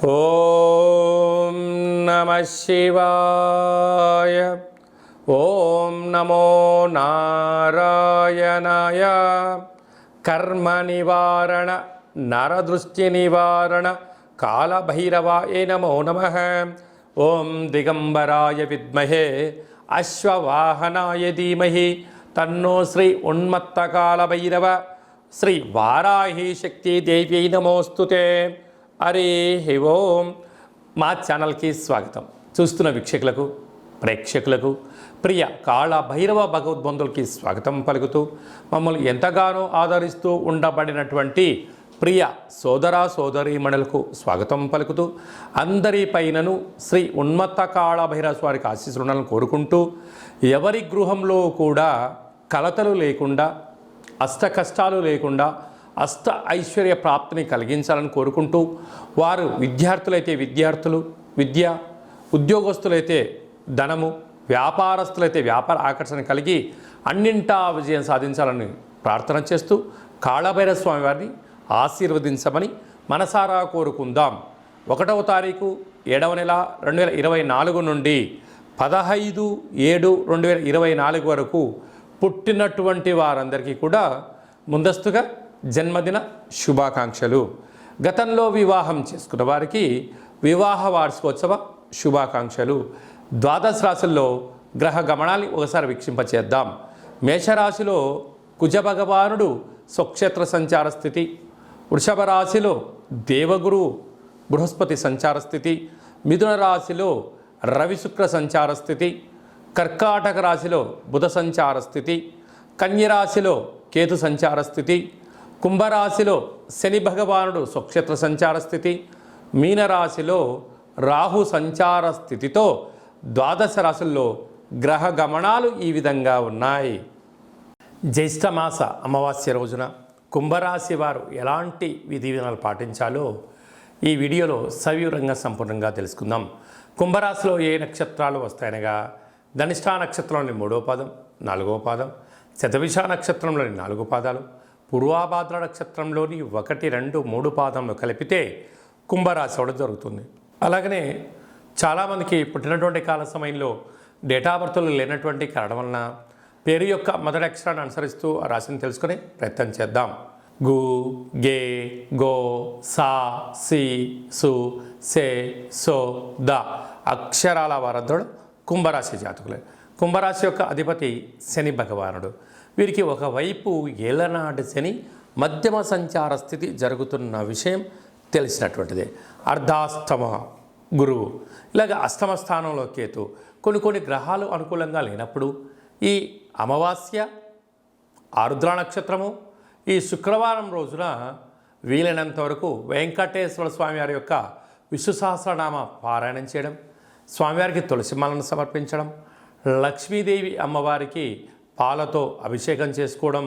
ఓం నమః శివాయ. ఓం నమో నారాయణాయ. కర్మ నివారణ నరదృష్టి నివారణ కాళభైరవాయ నమో నమః. ఓం దిగంబరాయ విద్మహే అశ్వవాహనాయ ధీమహి తన్నో శ్రీ ఉన్మత్త కాళభైరవ శ్రీ వారాహి శక్తి దేవ్యై నమోస్తుతే. హరి ఓం. మా ఛానల్కి స్వాగతం. చూస్తున్న వీక్షకులకు ప్రేక్షకులకు ప్రియ కాళభైరవ భగవద్బంధులకి స్వాగతం పలుకుతూ మమ్మల్ని ఎంతగానో ఆదరిస్తూ ఉండబడినటువంటి ప్రియ సోదర సోదరీమణులకు స్వాగతం పలుకుతూ అందరిపైనను శ్రీ ఉన్మత్త కాళభైరవ స్వామికి ఆశీస్సులను కోరుకుంటూ ఎవరి గృహంలో కూడా కలతలు లేకుండా అష్ట కష్టాలు లేకుండా అష్ట ఐశ్వర్య ప్రాప్తిని కలిగించాలని కోరుకుంటూ వారు విద్యార్థులైతే విద్యార్థులు విద్య, ఉద్యోగస్తులైతే ధనము, వ్యాపారస్తులైతే వ్యాపార ఆకర్షణ కలిగి అన్నింటా విజయం సాధించాలని ప్రార్థన చేస్తూ కాళభైరవ స్వామి వారిని ఆశీర్వదించమని మనసారా కోరుకుందాం. 1వ తారీఖు 7వ నెల 2024 నుండి 15/7/2024 వరకు పుట్టినటువంటి వారందరికీ కూడా ముందస్తుగా జన్మదిన శుభాకాంక్షలు. గతంలో వివాహం చేసుకున్న వారికి వివాహ వార్షికోత్సవ శుభాకాంక్షలు. ద్వాదశ రాశుల్లో గ్రహ గమనాన్ని ఒకసారి వీక్షింపచేద్దాం. మేషరాశిలో కుజ భగవానుడు స్వక్షేత్ర సంచార స్థితి, వృషభ రాశిలో దేవగురు బృహస్పతి సంచార స్థితి, మిథున రాశిలో రవి శుక్ర సంచార స్థితి, కర్కాటక రాశిలో బుధ సంచార స్థితి, కన్యరాశిలో కేతు సంచార స్థితి, కుంభరాశిలో శని భగవానుడు స్వక్షేత్ర సంచార స్థితి, మీనరాశిలో రాహు సంచార స్థితితో ద్వాదశ రాశుల్లో గ్రహ గమనాలు ఈ విధంగా ఉన్నాయి. జ్యేష్ఠమాస అమావాస్య రోజున కుంభరాశి వారు ఎలాంటి విధి విధానాలు పాటించాలో ఈ వీడియోలో సవివరంగా సంపూర్ణంగా తెలుసుకుందాం. కుంభరాశిలో ఏ నక్షత్రాలు వస్తాయనగా ధనిష్ఠా నక్షత్రంలోని 3వ పాదం, 4వ పాదం, శతభిష నక్షత్రంలోని 4 పాదాలు, పూర్వాభాద్ర నక్షత్రంలోని 1, 2, 3 పాదంలో కలిపితే కుంభరాశి అవడం జరుగుతుంది. అలాగనే చాలామందికి పుట్టినటువంటి కాల సమయంలో డేటా బర్త్లు లేనటువంటి కారణం వలన పేరు యొక్క మొదటి అక్షరాన్ని అనుసరిస్తూ ఆ రాశిని తెలుసుకునే ప్రయత్నం చేద్దాం. గు, గే, గో, సా, సి, సు, సే, సో, ద అక్షరాల వారందరూ కుంభరాశి జాతకులే. కుంభరాశి యొక్క అధిపతి శని భగవానుడు. వీరికి ఒకవైపు ఏలనాటి శని మధ్యమ సంచార స్థితి జరుగుతున్న విషయం తెలిసినటువంటిదే. అర్ధాష్టమ గురువు, ఇలాగ అష్టమ స్థానంలో కేతు. కొన్ని గ్రహాలు అనుకూలంగా లేనప్పుడు ఈ అమావాస్య, ఆరుద్ర నక్షత్రము, ఈ శుక్రవారం రోజున వీలైనంత వరకు వెంకటేశ్వర స్వామి వారి యొక్క విష్ణు సహస్రనామ పారాయణం చేయడం, స్వామివారికి తులసిమాలను సమర్పించడం, లక్ష్మీదేవి అమ్మవారికి పాలతో అభిషేకం చేసుకోవడం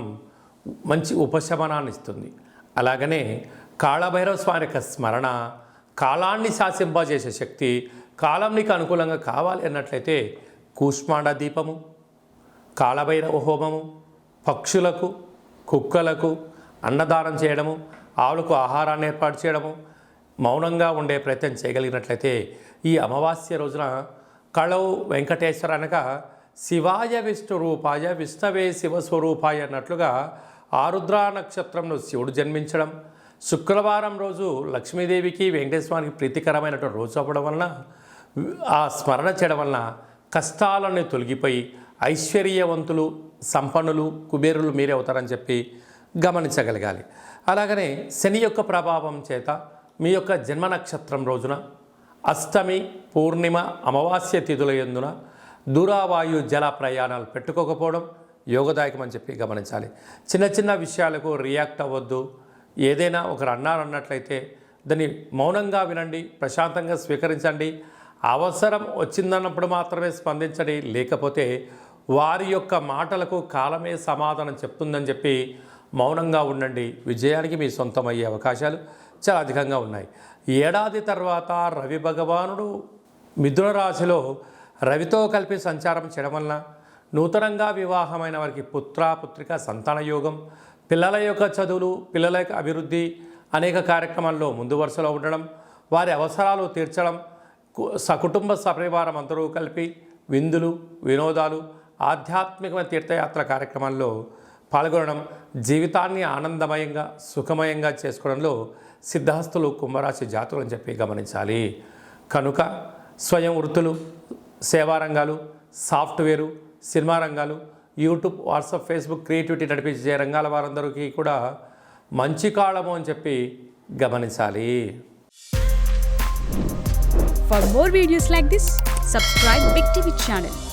మంచి ఉపశమనాన్ని ఇస్తుంది. అలాగనే కాళభైరవ స్వామి యొక్క స్మరణ కాలాన్ని శాసింపజేసే శక్తి. కాలం నీకు అనుకూలంగా కావాలి అన్నట్లయితే కూష్మాండ దీపము, కాళభైరవ హోమము, పక్షులకు కుక్కలకు అన్నదానం చేయడము, ఆవులకు ఆహారాన్ని ఏర్పాటు చేయడము, మౌనంగా ఉండే ప్రయత్నం చేయగలిగినట్లయితే ఈ అమావాస్య రోజున కళవు వెంకటేశ్వర అనగా శివాయ విష్ణు రూపాయ విష్ణవే శివస్వరూపాయ అన్నట్లుగా ఆరుద్ర నక్షత్రంలో శివుడు జన్మించడం, శుక్రవారం రోజు లక్ష్మీదేవికి వెంకటేశ్వరానికి ప్రీతికరమైనటువంటి రోజు అవ్వడం వలన ఆ స్మరణ చేయడం వలన కష్టాలన్నీ తొలగిపోయి ఐశ్వర్యవంతులు, సంపన్నులు, కుబేరులు మీరే అవుతారని చెప్పి గమనించగలగాలి. అలాగనే శని యొక్క ప్రభావం చేత మీ యొక్క జన్మ నక్షత్రం రోజున అష్టమి, పూర్ణిమ, అమావాస్య తిథుల యందున దూరావాయు జల ప్రయాణాలు పెట్టుకోకపోవడం యోగదాయకం అని చెప్పి గమనించాలి. చిన్న విషయాలకు రియాక్ట్ అవ్వద్దు. ఏదైనా ఒకరు అన్నట్లయితే దాన్ని మౌనంగా వినండి, ప్రశాంతంగా స్వీకరించండి. అవసరం వచ్చిందన్నప్పుడు మాత్రమే స్పందించండి. లేకపోతే వారి యొక్క మాటలకు కాలమే సమాధానం చెప్తుందని చెప్పి మౌనంగా ఉండండి. విజయానికి మీ సొంతమయ్యే అవకాశాలు చాలా అధికంగా ఉన్నాయి. ఏడాది తర్వాత రవి భగవానుడు మిథున రాశిలో రవితో కలిపి సంచారం చేయడం వలన నూతనంగా వివాహమైన వారికి పుత్రిక సంతాన యోగం, పిల్లల యొక్క చదువులు, పిల్లల యొక్క అభివృద్ధి అనేక కార్యక్రమాల్లో ముందు వరుసలో ఉండడం, వారి అవసరాలు తీర్చడం, సకుటుంబ సపరివారం అందరూ కలిపి విందులు, వినోదాలు, ఆధ్యాత్మికమైన తీర్థయాత్ర కార్యక్రమాల్లో పాల్గొనడం, జీవితాన్ని ఆనందమయంగా సుఖమయంగా చేసుకోవడంలో సిద్ధహస్తులు కుంభరాశి జాతకులు అని చెప్పి గమనించాలి. కనుక స్వయం వృత్తులు, సేవా రంగాలు, సాఫ్ట్వేరు, సినిమా రంగాలు, యూట్యూబ్, వాట్సాప్, ఫేస్బుక్, క్రియేటివిటీ నడిపించే రంగాల వారందరికీ కూడా మంచి కాలము అని చెప్పి గమనించాలి. For more videos like this, subscribe Big TV channel.